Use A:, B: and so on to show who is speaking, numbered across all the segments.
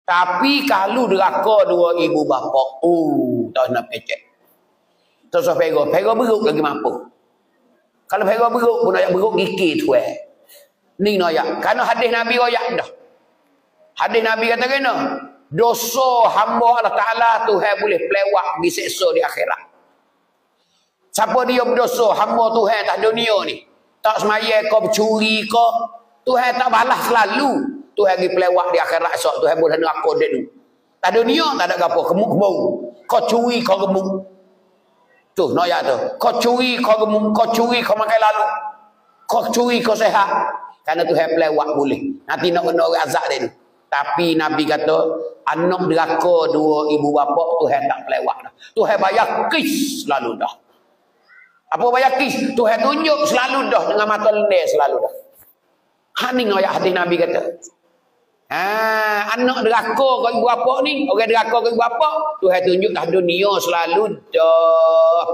A: Tapi kalau deraka dua ibu bapa, tak nak pecek. Tak usah pego beruk lagi mampu. Kalau pego beruk pun nak beruk gigi tu Ni noyak. Karena hadis Nabi royak dah. Hadis Nabi kata kena, dosa hamba Allah Ta'ala Tuhan boleh pelewak diseksa di akhirat. Siapa dia berdosa hamba Tuhan tak dunia ni, tak semaya kau bercuri kau, Tuhan tak balas selalu. Tuhan pergi pelewak di akhirat esok, Tuhan boleh neraka dia tu. Tak dunia tak ada apa, gemuk-gemuk. Kau curi kau gemuk. Tu noyak tu. Kau curi kau gemuk, kau curi kau makan lalu. Kau curi kau sehat. Karena Tuhan pelewak boleh. Nanti nak kena orang azab dia tu. Tapi Nabi kata, anak deraka dua ibu bapa Tuhan tak pelewak dah. Tuhan bayar kis selalu dah. Apa bayar kis? Tuhan tunjuk selalu dah dengan mata lendir selalu dah. Ni ayat hadis Nabi kata. Anak deraka kau ibu bapa ni, orang deraka kau ibu bapa, Tuhan tunjuk dah dunia selalu dah.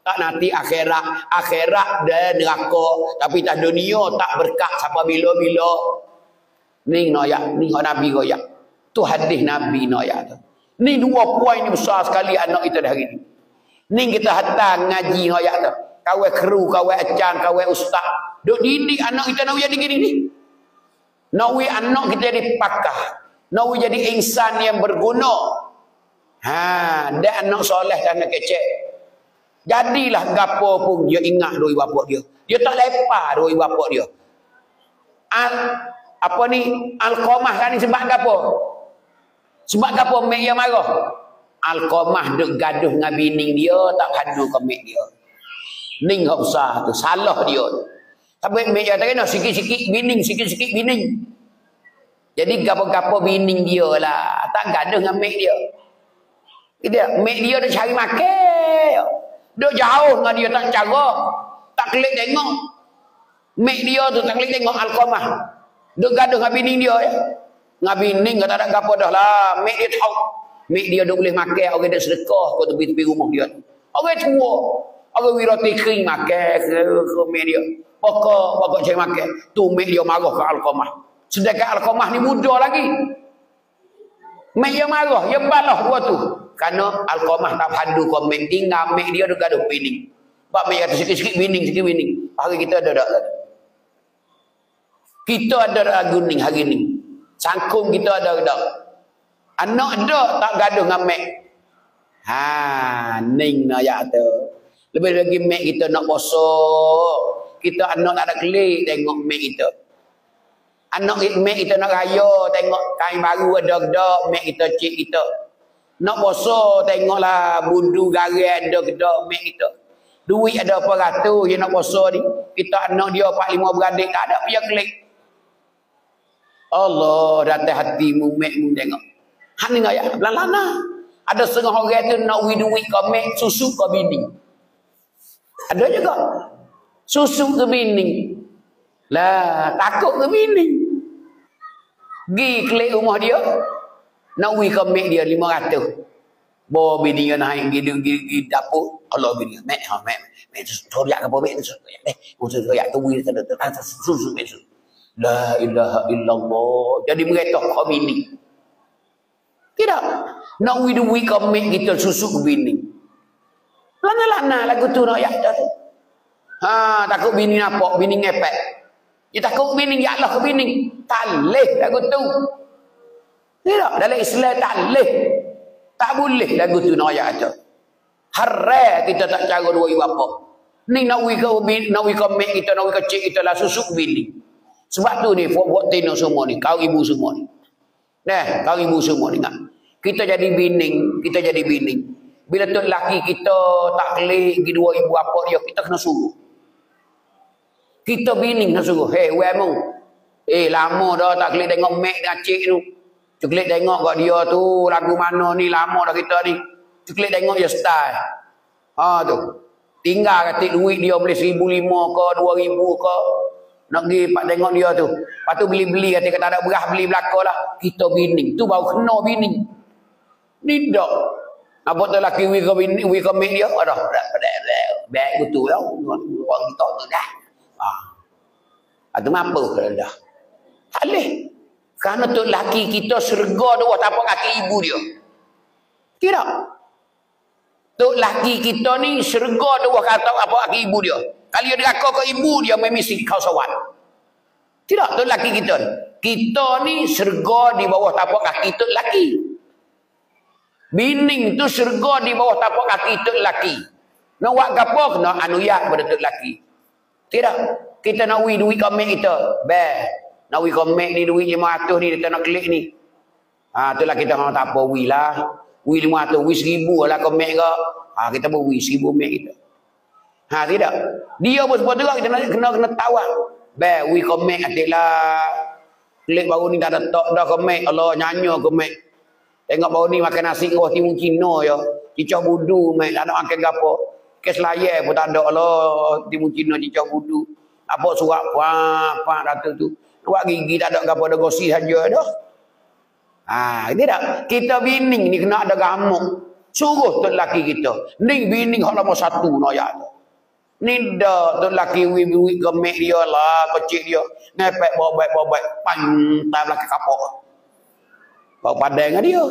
A: Tak nanti akhirat dan neraka, tapi tak dunia tak berkat sampai bila-bila. Ni ayat, ni Nabi ayat. Tu hadis Nabi ayat tu. Ni dua poin ni besar sekali anak kita dah hari ni. Ni kita hantar ngaji ayat tu. Kawan kru, kawan acan, kawan ustaz. Duk didik anak kita nak jadi gini ni. Nak anak kita jadi pakar. Nak jadi insan yang berguna. Dan anak soleh dan anak kecil. Jadilah gapo pun dia ingat doi bapak dia. Dia tak lepas doi bapak dia. Apa ni Alqamah kan ni sebab gapo? Sebab gapo mek dia marah? Alqamah duk gaduh dengan bini dia tak padu ke mek dia. Ning hak besar tu salah dia. Tapi mek dia tak kena sikit-sikit bining, sikit-sikit bining. Jadi gapo-gapo bining dia lah. Tak gaduh dengan mek dia. Dia mek dia dah cari makan. Duk jauh dengan dia tak cara. Tak kelik tengok. Mek dia tu tak kelik tengok Alqamah. Duk gaduh dengan bining dia ya. Dengan bining kata tak gapo dah lah. Mek dia tahu. Mek dia duk boleh makan orang dah sedekah ke tepi-tepi rumah dia. Orang tua. Orang wirati kering makan ke mek dia. Pokok cari makan. Tu mek dia marah ke Alqamah. Sedangkan Alqamah ni muda lagi. Mek dia marah, dia balas dua tu. Kerana Alqamah tak padu ke mek, tinggal mek dia duk gaduh bining. Sebab mek kata sikit-sikit bining, sikit bining. Hari kita ada tak? Kita ada lagu ni hari ni. Sangkum kita ada tak? Anak ada tak gaduh dengan mek. Ning ayat tu. Lebih lagi mek kita nak bosok. Kita anak tak ada kelik tengok mek kita. Anak mek kita nak raya tengok kain baru ada mek kita cik kita. Nak bosok tengoklah bundu garai ada gedak mek kita. Duit ada apa ratus je nak bosok ni. Kita anak dia 4-5 beradik tak ada punya kelik. Allah datang hatimu mekmu tengok. Ni ayat belalana. Ada setengah orang tu nak duit ke mek susu ke bini. Ada juga. Susu ke bini. Lah, takut ke bini. Gi kelik rumah dia. Nak wui ke mek dia 500. Bawa bini dia naik gi dapur. Allah bini. Mek, toriak ke apa mek tu. Toriak tu wui susu mek tu. La ilaha illallah. Jadi mereka ke bini. Tidak. Nak wui duit ke mek kita susu ke bini. Lana-lana lagu tu nak yak dah. Takut bini nampak, bini ngepek. Dia takut bini, ya Allah ke bini. Tak boleh lagu tu. Tidak, dalam Islam tak boleh. Tak boleh lagu tu nak ayat tu. Haram kita tak cara dua ibu bapa. Ni nak wui ke mek kita, nak wui ke cik kita lah susuk bini. Sebab tu ni, buat tino semua ni, kau ibu semua ni. Kau ibu semua ni. Kita jadi bining. Bila tu lelaki kita tak kelik pergi dua ibu bapa dia, kita kena suruh. Kita bining kena suruh. Hei, wemu. Lama dah tak kelik tengok mek dengan cik tu. Ceklik tengok kat dia tu, lagu mana ni, lama dah kita ni. Ceklik tengok je style. Tu. Tinggal katik duit dia boleh 1,500 ke, 2,000 ke. Nak pergi pak tengok dia tu. Lepas tu beli-beli kata tak ada beras beli belakang lah. Kita bining. Tu baru kena bining. Ni tak. Apa tu lelaki wui ke mek dia? Aduh, baik betul lah. Orang kita tu dah. Itu mampu kalau dah. Tak boleh. Karena tok laki kita serga dua tapak kaki ibu dia. Tidak. Tok laki kita ni serga dua tapak kaki ibu dia. Kalau dia deraka ke ibu dia memisi kau sawat. Tidak, tok laki kita ni. Kita ni serga di bawah tapak kaki tok laki. Bining tu serga di bawah tapak kaki tok laki. Nak buat apa kena anuyak pada tok laki. Tidak. Kita nak wui duit komik kita. Nak wui komik ni duit 500 ni kita nak klik ni. Itulah kita orang tak apa wui lah. Wui 500, wui 1000 lah komik ke. Kita pun wui 1000 komik kita. Tidak. Dia pun sebab tu kita nak kena tawar. Wui komik atiklah. Klik baru ni tak ada tok dah komik. Allah nyanyi komik. Tengok baru ni makan nasi dengan timun Cina ya. Cicak budu komik. Tak nak makan apa. Kes layar pun tak ada. Allah timun Cina cicak budu. Apa surat apa rata tu. Buat gigi tak ada apa ada gosi saja dah. Tidak. Kita bining ni kena ada gamuk. Suruh tok laki kita. Ni bining hak nombor 1 nak ya. Ni dah tok laki wi kemek dia lah, kecil dia. Ngepek bobek pantai belakang kapok. Bau padang dengan dia.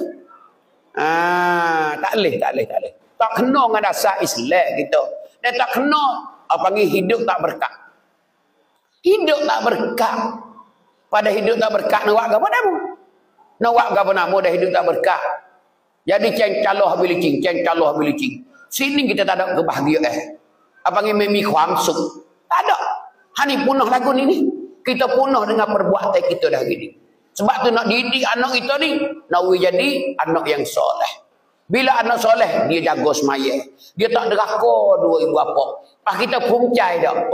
A: Tak leh. Tak kena dengan dasar Islam kita. Dan tak kena panggil hidup tak berkah. Hidup tak berkah. Pada hidup tak berkah nak buat apa namu? Nak buat apa namu dah hidup tak berkah. Jadi cengcaloh bilicing. Sini kita tak ada kebahagiaan. Apa yang memi kuamsuk? Tak ada. Hani punah lagu ni. Kita punah dengan perbuatan kita dah gini. Sebab tu nak didik anak kita ni, nak jadi anak yang soleh. Bila anak soleh, dia jaga semaya. Dia tak deraka dua ibu bapa. Pas kita puncai dah.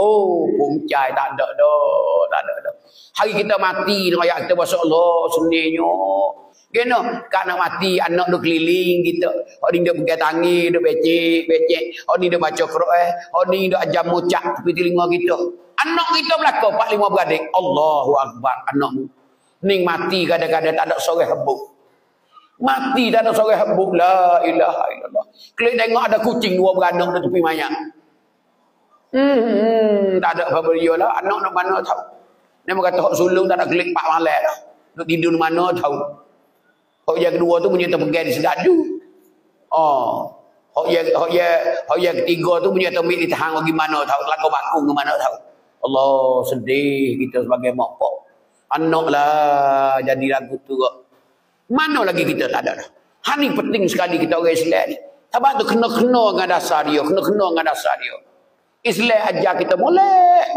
A: Puncai tak ada dah. Hari kita mati dengan ayat kita masya Allah senilnya. Kena kak nak mati anak duk keliling kita. Orang dia pegang tangi, duk becek. Orang dia baca Quran, orang dia ajar mucak tepi telinga kita. Anak kita belaka 4-5 beradik. Allahu Akbar anakmu. Ning mati kadang-kadang tak ada sorang hebuk. Mati tak ada sorang hebuk. La ilaha illallah. Klik tengok ada kucing 2 beranak di tepi mayat. Tak ada apa-apa dia lah. Anak nak mana tahu. Dia kata hak sulung tak ada klik 4 malam dah. Duk tidur di mana tahu. Hak yang kedua tu punya terpegang di sedadu. Hak yang ketiga tu punya termik di tahang bagi mana tahu. Telaka bakung ke mana tahu. Allah sedih kita sebagai mak pak. Anak lah jadi lagu tu. Mana lagi kita tak ada dah. Ini penting sekali kita orang Islam ni. Sebab tu kena-kena dengan dasar dia. Kena-kena dengan dasar dia. Islam ajar kita molek.